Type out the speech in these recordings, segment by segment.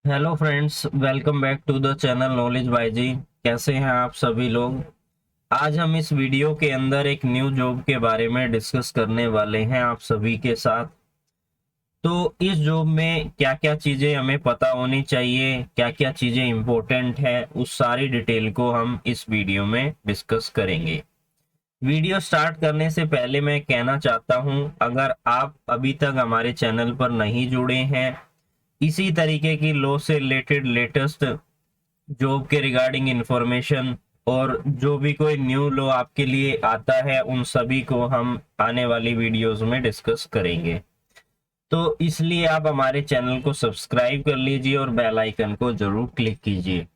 Hello friends, welcome back to the channel Knowledge by G. कैसे हैं आप सभी लोग। आज हम इस वीडियो के अंदर एक न्यू जॉब के बारे में डिस्कस करने वाले हैं आप सभी के साथ। तो इस जॉब में क्या क्या चीज़ें हमें पता होनी चाहिए, क्या क्या चीज़ें इम्पोर्टेंट है, उस सारी डिटेल को हम इस वीडियो में डिस्कस करेंगे। वीडियो स्टार्ट करने से पहले मैं कहना चाहता हूं, अगर आप अभी तक हमारे चैनल पर नहीं जुड़े हैं, इसी तरीके की लॉ से रिलेटेड लेटेस्ट जॉब के रिगार्डिंग इंफॉर्मेशन और जो भी कोई न्यू लॉ आपके लिए आता है उन सभी को हम आने वाली वीडियोस में डिस्कस करेंगे। तो इसलिए आप हमारे चैनल को सब्सक्राइब कर लीजिए और बेल आइकन को जरूर क्लिक कीजिए।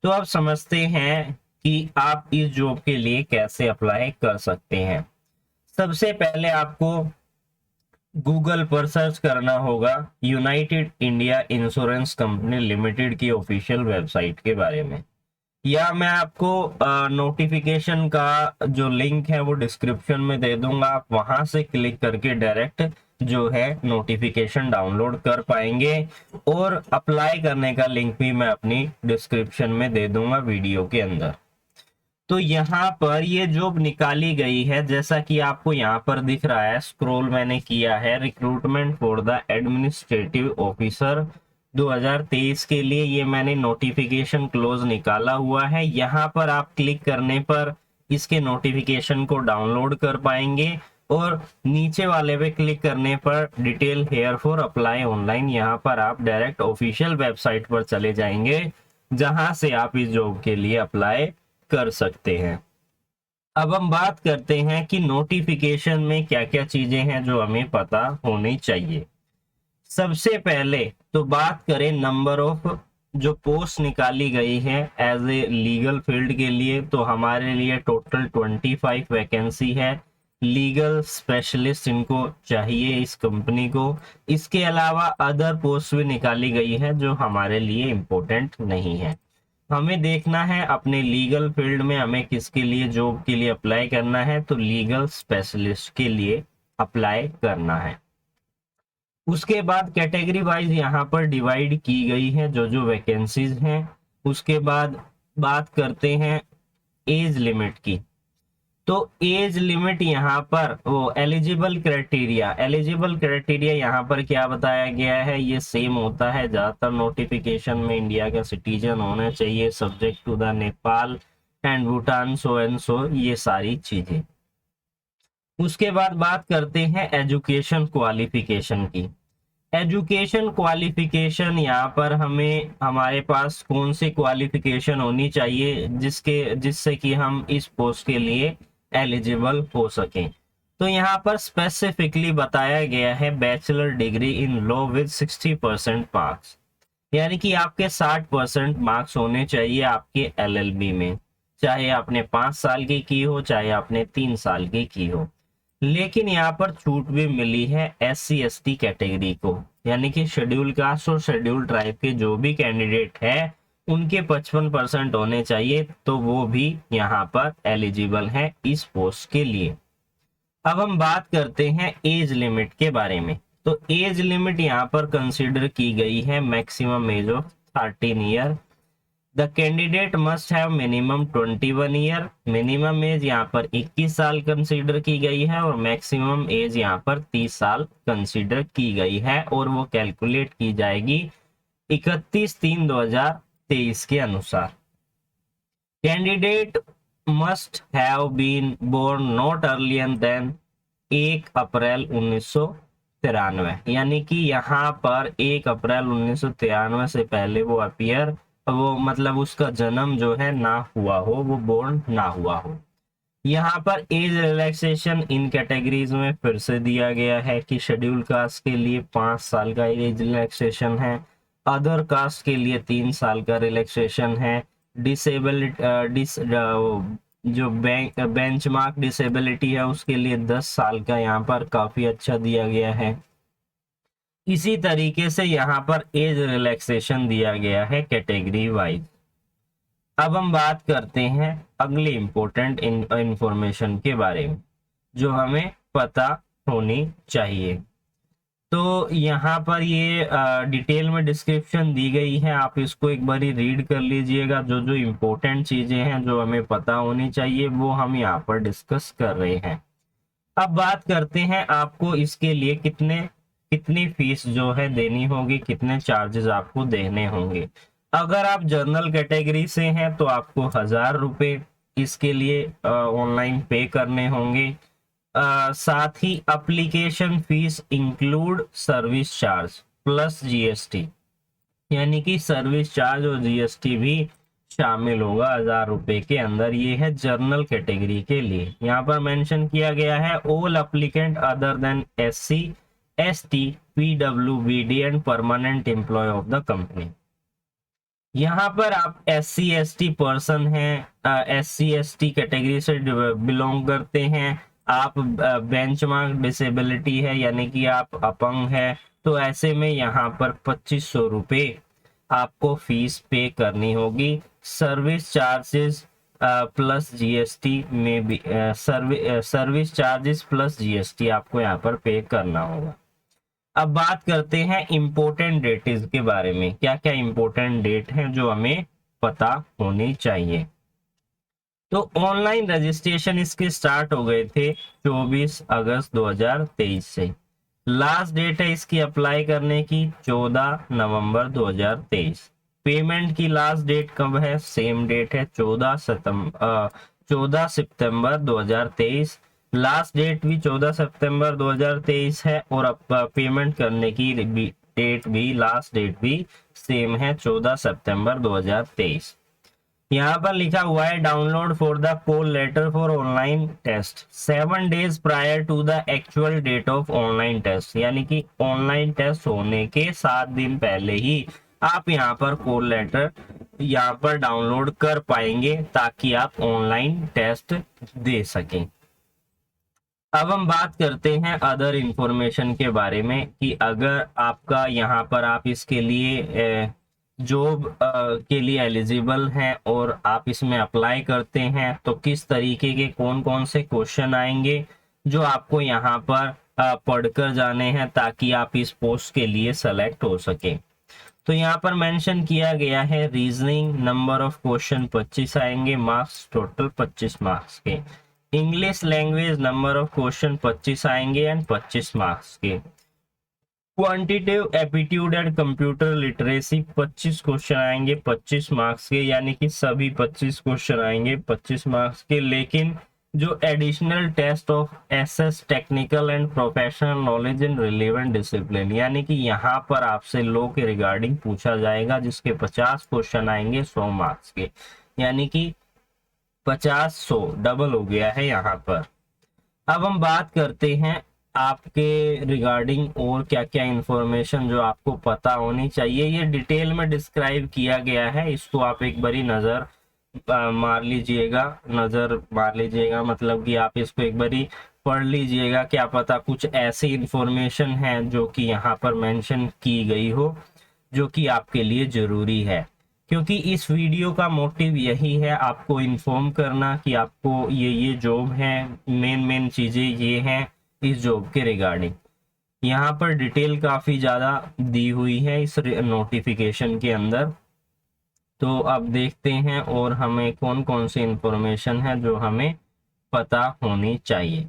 तो आप समझते हैं कि आप इस जॉब के लिए कैसे अप्लाई कर सकते हैं। सबसे पहले आपको गूगल पर सर्च करना होगा United India insurance company limited की ऑफिशियल वेबसाइट के बारे में, या मैं आपको नोटिफिकेशन का जो लिंक है वो डिस्क्रिप्शन में दे दूंगा। आप वहां से क्लिक करके डायरेक्ट जो है नोटिफिकेशन डाउनलोड कर पाएंगे, और अप्लाई करने का लिंक भी मैं अपनी डिस्क्रिप्शन में दे दूंगा वीडियो के अंदर। तो यहाँ पर ये जॉब निकाली गई है, जैसा कि आपको यहाँ पर दिख रहा है, स्क्रॉल मैंने किया है, recruitment for the administrative officer 2023 के लिए ये मैंने नोटिफिकेशन क्लोज निकाला हुआ है। यहाँ पर आप क्लिक करने पर इसके नोटिफिकेशन को डाउनलोड कर पाएंगे, और नीचे वाले पे क्लिक करने पर detail here for apply online, यहाँ पर आप डायरेक्ट ऑफिशियल वेबसाइट पर चले जाएंगे, जहां से आप इस जॉब के लिए अप्लाई कर सकते हैं। अब हम बात करते हैं कि नोटिफिकेशन में क्या क्या चीजें हैं जो हमें पता होनी चाहिए। सबसे पहले तो बात करें नंबर ऑफ जो पोस्ट निकाली गई है एज ए लीगल फील्ड के लिए, तो हमारे लिए टोटल 25 वैकेंसी है। लीगल स्पेशलिस्ट इनको चाहिए इस कंपनी को। इसके अलावा अदर पोस्ट भी निकाली गई है जो हमारे लिए इम्पोर्टेंट नहीं है। हमें देखना है अपने लीगल फील्ड में हमें किसके लिए जॉब के लिए अप्लाई करना है, तो लीगल स्पेशलिस्ट के लिए अप्लाई करना है। उसके बाद कैटेगरी वाइज यहाँ पर डिवाइड की गई है जो जो वैकेंसीज हैं। उसके बाद बात करते हैं एज लिमिट की। तो एज लिमिट यहाँ पर वो एलिजिबल क्राइटेरिया यहाँ पर क्या बताया गया है, ये सेम होता है ज्यादातर नोटिफिकेशन में। इंडिया का सिटीजन होना चाहिए, subject to the Nepal and Bhutan, so and so, ये सारी चीजें। उसके बाद बात करते हैं एजुकेशन क्वालिफिकेशन की। एजुकेशन क्वालिफिकेशन यहाँ पर हमें हमारे पास कौन सी क्वालिफिकेशन होनी चाहिए जिससे कि हम इस पोस्ट के लिए एलिजिबल हो सकें। तो यहाँ पर स्पेसिफिकली बताया गया है bachelor degree in law with 60% marks, यानी कि आपके 60% मार्क्स होने चाहिए आपके एलएलबी में, चाहे आपने 5 साल की हो चाहे आपने 3 साल की हो। लेकिन यहाँ पर छूट भी मिली है SC ST कैटेगरी को, यानी कि शेड्यूल कास्ट और शेड्यूल ट्राइब के जो भी कैंडिडेट है उनके 55% होने चाहिए, तो वो भी यहाँ पर एलिजिबल है इस पोस्ट के लिए। अब हम बात करते हैं एज लिमिट के बारे में। तो एज लिमिट यहाँ पर कंसीडर की गई है maximum age of 13 year. The candidate must have minimum 21 year. Minimum age यहाँ पर 21 साल कंसीडर की गई है, और मैक्सिमम एज यहाँ पर 30 साल कंसीडर की गई है, और वो कैलकुलेट की जाएगी 31/3/2023 के अनुसार। Candidate must have been born not earlier than 1 April 1993, यानी कि यहाँ पर 1 अप्रैल 1993 से पहले वो अपीयर, वो मतलब उसका जन्म जो है ना हुआ हो, वो बोर्न ना हुआ हो। यहाँ पर एज रिलैक्सेशन इन कैटेगरीज में फिर से दिया गया है कि शेड्यूल कास्ट के लिए 5 साल का एज रिलैक्सेशन है, अदर कास्ट के लिए 3 साल का रिलैक्सेशन है, डिसेबिलिटी जो बेंचमार्क डिसेबिलिटी है उसके लिए 10 साल का यहाँ पर काफी अच्छा दिया गया है। इसी तरीके से यहाँ पर एज रिलैक्सेशन दिया गया है कैटेगरी वाइज। अब हम बात करते हैं अगली इंपॉर्टेंट इंफॉर्मेशन के बारे में जो हमें पता होनी चाहिए। तो यहाँ पर ये डिटेल में डिस्क्रिप्शन दी गई है, आप इसको एक बारी रीड कर लीजिएगा। जो जो इम्पोर्टेंट चीजें हैं जो हमें पता होनी चाहिए वो हम यहाँ पर डिस्कस कर रहे हैं। अब बात करते हैं आपको इसके लिए कितनी फीस जो है देनी होगी, कितने चार्जेस आपको देने होंगे। अगर आप जनरल कैटेगरी से हैं तो आपको 1000 रुपये इसके लिए ऑनलाइन पे करने होंगे। साथ ही application fees include service charge plus GST, यानी कि सर्विस चार्ज और जीएसटी भी शामिल होगा 1000 रुपए के अंदर। ये है जनरल कैटेगरी के लिए। यहाँ पर मेंशन किया गया है all applicant other than SC, ST, PWBD and permanent employ of the company. यहाँ पर आप एससी एसटी पर्सन हैं, एससी एसटी कैटेगरी से बिलोंग करते हैं, आप बेंचमार्क डिसेबिलिटी है यानी कि आप अपंग है, तो ऐसे में यहाँ पर 2500 रुपये आपको फीस पे करनी होगी। सर्विस चार्जेस प्लस जीएसटी में भी सर्विस चार्जेस प्लस जीएसटी आपको यहाँ पर पे करना होगा। अब बात करते हैं इम्पोर्टेंट डेट्स के बारे में, क्या क्या इम्पोर्टेंट डेट हैं जो हमें पता होनी चाहिए। तो ऑनलाइन रजिस्ट्रेशन इसके स्टार्ट हो गए थे 24 अगस्त 2023 से। लास्ट डेट है इसकी अप्लाई करने की 14 नवंबर 2023। पेमेंट की लास्ट डेट कब है, सेम डेट है 14 सितंबर 2023। लास्ट डेट भी 14 सितंबर 2023 है और अब पेमेंट करने की डेट भी, लास्ट डेट भी सेम है 14 सितंबर 2023। यहाँ पर लिखा हुआ है download for the call letter for online test 7 days prior to the actual date of online test, यानी कि ऑनलाइन टेस्ट होने के 7 दिन पहले ही आप यहाँ पर कॉल लेटर यहाँ पर डाउनलोड कर पाएंगे ताकि आप ऑनलाइन टेस्ट दे सकें। अब हम बात करते हैं अदर इंफॉर्मेशन के बारे में कि अगर आपका यहाँ पर आप इसके लिए जॉब के लिए एलिजिबल हैं और आप इसमें अप्लाई करते हैं तो किस तरीके के कौन कौन से क्वेश्चन आएंगे जो आपको यहाँ पर पढ़कर जाने हैं ताकि आप इस पोस्ट के लिए सेलेक्ट हो सके। तो यहाँ पर मेंशन किया गया है रीजनिंग नंबर ऑफ क्वेश्चन 25 आएंगे, मार्क्स टोटल 25 मार्क्स के। English language number of question 25 आएंगे एंड 25 मार्क्स के। Quantitative aptitude and computer literacy 25 question आएंगे 25 मार्क्स के, यानी कि सभी 25 क्वेश्चन आएंगे 25 मार्क्स के। लेकिन जो additional test of SS technical and professional knowledge in relevant discipline, यानी कि यहाँ पर आपसे लॉ के रिगार्डिंग पूछा जाएगा जिसके 50 क्वेश्चन आएंगे 100 मार्क्स के, यानी कि 50-100 डबल हो गया है यहाँ पर। अब हम बात करते हैं आपके रिगार्डिंग और क्या क्या इंफॉर्मेशन जो आपको पता होनी चाहिए। ये डिटेल में डिस्क्राइब किया गया है, इसको आप एक बारी नजर मार लीजिएगा, मतलब कि आप इसको एक बारी पढ़ लीजिएगा। क्या पता कुछ ऐसी इंफॉर्मेशन है जो कि यहाँ पर मेंशन की गई हो जो कि आपके लिए जरूरी है, क्योंकि इस वीडियो का मोटिव यही है आपको इन्फॉर्म करना कि आपको ये जॉब है, मेन चीजें ये हैं इस जॉब के रिगार्डिंग। यहाँ पर डिटेल काफी ज्यादा दी हुई है इस नोटिफिकेशन के अंदर। तो अब देखते हैं और हमें कौन कौन सी इंफॉर्मेशन है जो हमें पता होनी चाहिए।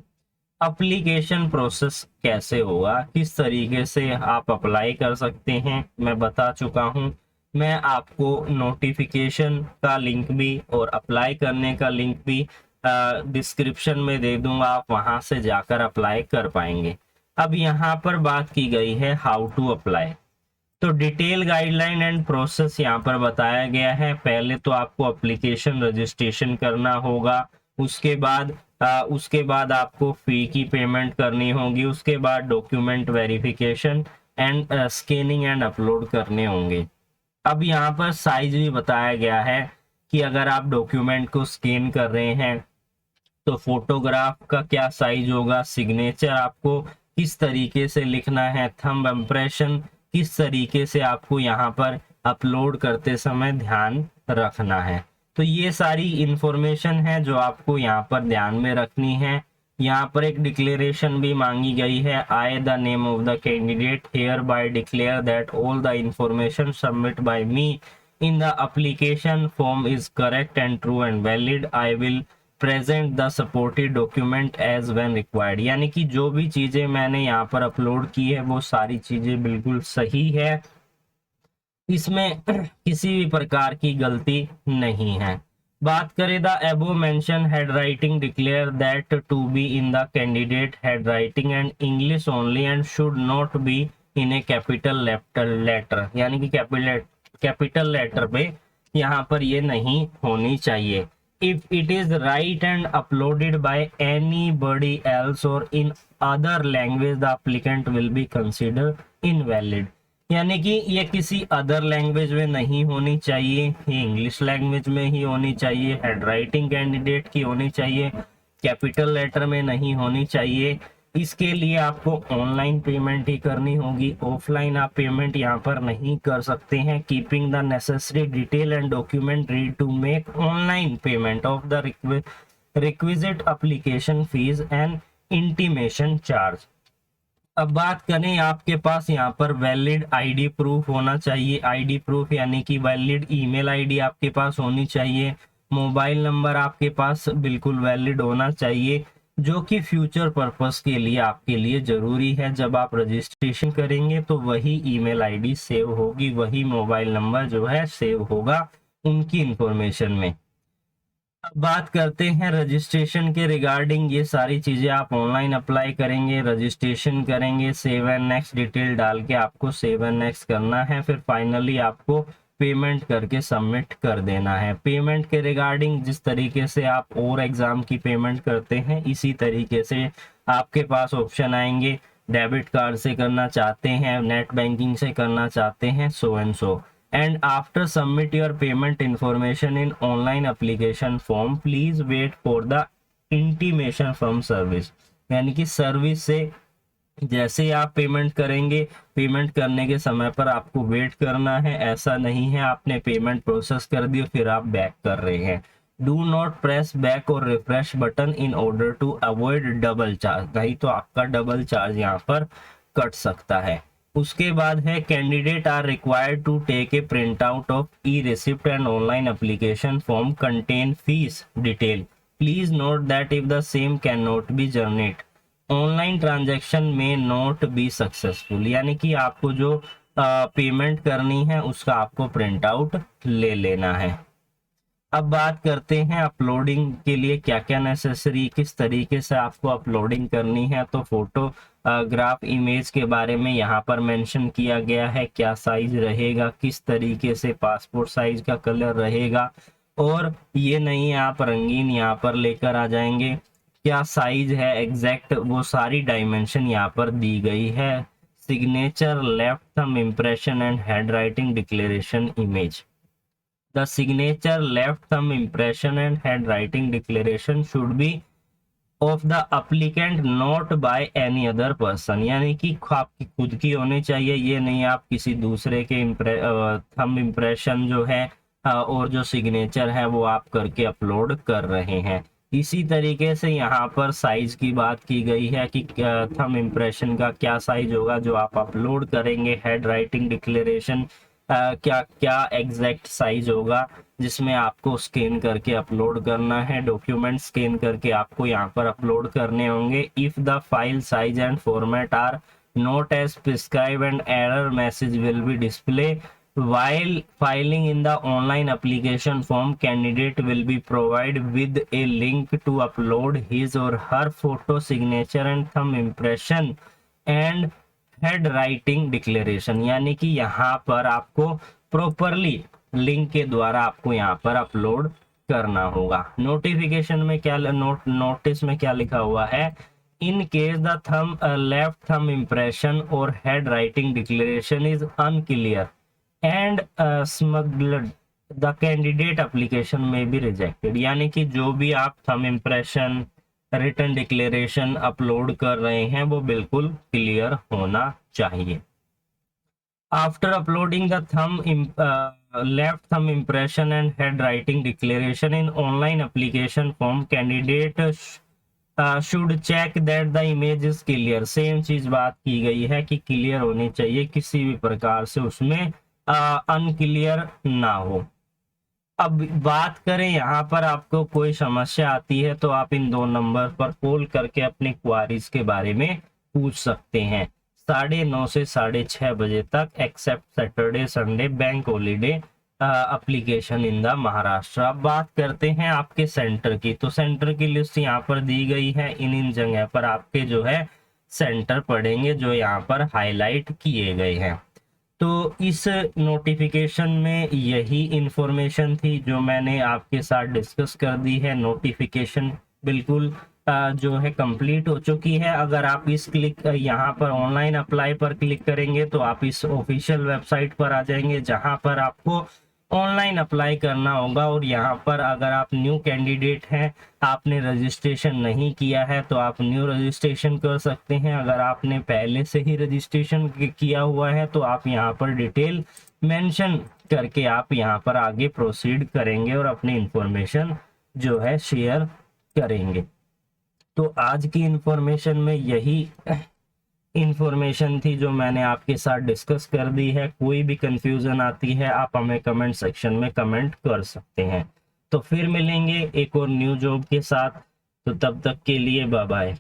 एप्लीकेशन प्रोसेस कैसे होगा, किस तरीके से आप अप्लाई कर सकते हैं, मैं बता चुका हूं। मैं आपको नोटिफिकेशन का लिंक भी और अप्लाई करने का लिंक भी डिस्क्रिप्शन में दे दूंगा, आप वहां से जाकर अप्लाई कर पाएंगे। अब यहाँ पर बात की गई है हाउ टू अप्लाई। तो डिटेल गाइडलाइन एंड प्रोसेस यहाँ पर बताया गया है। पहले तो आपको एप्लीकेशन रजिस्ट्रेशन करना होगा, उसके बाद आपको फी की पेमेंट करनी होगी, उसके बाद document verification and scanning and upload करने होंगे। अब यहाँ पर साइज भी बताया गया है कि अगर आप डॉक्यूमेंट को स्कैन कर रहे हैं तो फोटोग्राफ का क्या साइज होगा, सिग्नेचर आपको किस तरीके से लिखना है, थंब इम्प्रेशन किस तरीके से आपको यहाँ पर अपलोड करते समय ध्यान रखना है। तो ये सारी इंफॉर्मेशन है जो आपको यहाँ पर ध्यान में रखनी है। यहाँ पर एक डिक्लेरेशन भी मांगी गई है, I the name of the candidate hereby declare that all the information submit by me in the application form is correct and true and valid, I will present the supported document as when required. यानी कि जो भी चीजें मैंने यहाँ पर upload की है वो सारी चीजें बिल्कुल सही है, इसमें किसी भी प्रकार की गलती नहीं है। बात करें the above mention handwriting declare that to be in the candidate handwriting and English only and should not be in a capital letter, यानी कि कैपिटल लेटर पे यहाँ पर ये नहीं होनी चाहिए। If it is right and uploaded by anybody else or in other language the applicant will be consider invalid. यानी कि ये किसी अदर लैंग्वेज में नहीं होनी चाहिए, ये इंग्लिश लैंग्वेज में ही होनी चाहिए, हेड राइटिंग कैंडिडेट की होनी चाहिए, कैपिटल लेटर में नहीं होनी चाहिए। इसके लिए आपको ऑनलाइन पेमेंट ही करनी होगी, ऑफलाइन आप पेमेंट यहाँ पर नहीं कर सकते हैं। Keeping the necessary detail and document ready to make online payment of the requisite application fees and intimation charge. अब बात करें, आपके पास यहाँ पर वैलिड आईडी प्रूफ होना चाहिए। आईडी प्रूफ यानी कि वैलिड ईमेल आईडी आपके पास होनी चाहिए। मोबाइल नंबर आपके पास बिल्कुल वैलिड होना चाहिए, जो कि फ्यूचर पर्पस के लिए आपके लिए जरूरी है। जब आप रजिस्ट्रेशन करेंगे तो वही ईमेल आईडी सेव होगी, वही मोबाइल नंबर जो है सेव होगा उनकी इंफॉर्मेशन में। अब बात करते हैं रजिस्ट्रेशन के रिगार्डिंग। ये सारी चीजें आप ऑनलाइन अप्लाई करेंगे, रजिस्ट्रेशन करेंगे, सेव एंड नेक्स्ट डिटेल डाल के आपको सेव एंड नेक्स्ट करना है, फिर फाइनली आपको पेमेंट करके सबमिट कर देना है। पेमेंट के रिगार्डिंग जिस तरीके से आप और एग्जाम की पेमेंट करते हैं इसी तरीके से आपके पास ऑप्शन आएंगे। डेबिट कार्ड से करना चाहते हैं, नेट बैंकिंग से करना चाहते हैं, सो and so. And after submit your payment information in online application form, please wait for the intimation from service। यानी कि सर्विस से जैसे ही आप पेमेंट करेंगे, पेमेंट करने के समय पर आपको वेट करना है। ऐसा नहीं है आपने पेमेंट प्रोसेस कर दी फिर आप बैक कर रहे हैं। Do not press back or refresh button in order to avoid double charge, नहीं तो आपका डबल चार्ज यहाँ पर कट सकता है। उसके बाद है candidate are required to take a print out of e receipt and online application form content fees detail, please note that if the same can not be generate online transaction may not be successful. यानी कि आपको जो payment करनी है उसका आपको print out ले लेना है। अब बात करते हैं अपलोडिंग के लिए क्या क्या नेसेसरी, किस तरीके से आपको अपलोडिंग करनी है। तो फोटोग्राफ इमेज के बारे में यहाँ पर मेंशन किया गया है, क्या साइज रहेगा, किस तरीके से पासपोर्ट साइज का कलर रहेगा, और ये नहीं आप रंगीन यहाँ पर लेकर आ जाएंगे, क्या साइज है एग्जैक्ट, वो सारी डायमेंशन यहाँ पर दी गई है। Signature, left thumb impression and hand writing declaration image. The signature, left thumb impression and handwriting declaration should be of the applicant, not by any other person। यानी कि आपकी खुद की होनी चाहिए, ये नहीं आप किसी दूसरे के थंब इम्प्रेशन जो है और जो सिग्नेचर है वो आप करके अपलोड कर रहे हैं। इसी तरीके से यहाँ पर साइज की बात की गई है कि थंब इम्प्रेशन का क्या साइज होगा जो आप अपलोड करेंगे। हेड राइटिंग डिक्लेरेशन क्या क्या एग्जैक्ट साइज होगा जिसमें आपको स्कैन करके अपलोड करना है। डॉक्यूमेंट स्कैन करके आपको यहाँ पर अपलोड करने होंगे। If the file size and format are not as prescribe and error message will be display while filing in the online application form, candidate will be provided with a link to upload his or her photo, signature and thumb impression and head writing declaration. यानी कि यहाँ पर आपको properly link के द्वारा आपको यहाँ पर अपलोड करना होगा। नोटिफिकेशन में क्या नोटिस में क्या लिखा हुआ है, in case the thumb left thumb impression or head writing declaration is unclear and smuggled the candidate application में बी रिजेक्टेड। यानी कि जो भी आप thumb impression, written declaration upload कर रहे हैं वो बिल्कुल क्लियर होना चाहिए। After uploading the left thumb impression and head writing declaration in online application form, candidate should check that the image is clear. Same चीज बात की गई है कि क्लियर होनी चाहिए, किसी भी प्रकार से उसमें अनक्लियर ना हो। अब बात करें, यहाँ पर आपको कोई समस्या आती है तो आप इन 2 नंबर पर कॉल करके अपनी क्वारीज के बारे में पूछ सकते हैं। 9:30 से 6:30 बजे तक, except Saturday Sunday bank holiday application in the Maharashtra. अब बात करते हैं आपके सेंटर की, तो सेंटर की लिस्ट यहाँ पर दी गई है। इन जगह पर आपके जो है सेंटर पड़ेंगे, जो यहाँ पर हाईलाइट किए गए हैं। तो इस नोटिफिकेशन में यही इंफॉर्मेशन थी जो मैंने आपके साथ डिस्कस कर दी है। नोटिफिकेशन बिल्कुल जो है कंप्लीट हो चुकी है। अगर आप इस यहाँ पर ऑनलाइन अप्लाई पर क्लिक करेंगे तो आप इस ऑफिशियल वेबसाइट पर आ जाएंगे, जहां पर आपको ऑनलाइन अप्लाई करना होगा। और यहाँ पर अगर आप न्यू कैंडिडेट हैं, आपने रजिस्ट्रेशन नहीं किया है, तो आप न्यू रजिस्ट्रेशन कर सकते हैं। अगर आपने पहले से ही रजिस्ट्रेशन किया हुआ है तो आप यहाँ पर डिटेल मेंशन करके आप यहाँ पर आगे प्रोसीड करेंगे और अपनी इंफॉर्मेशन जो है शेयर करेंगे। तो आज की इंफॉर्मेशन में यही इंफॉर्मेशन थी जो मैंने आपके साथ डिस्कस कर दी है। कोई भी कंफ्यूजन आती है आप हमें कमेंट सेक्शन में कमेंट कर सकते हैं। तो फिर मिलेंगे एक और न्यू जॉब के साथ, तो तब तक के लिए बाय बाय।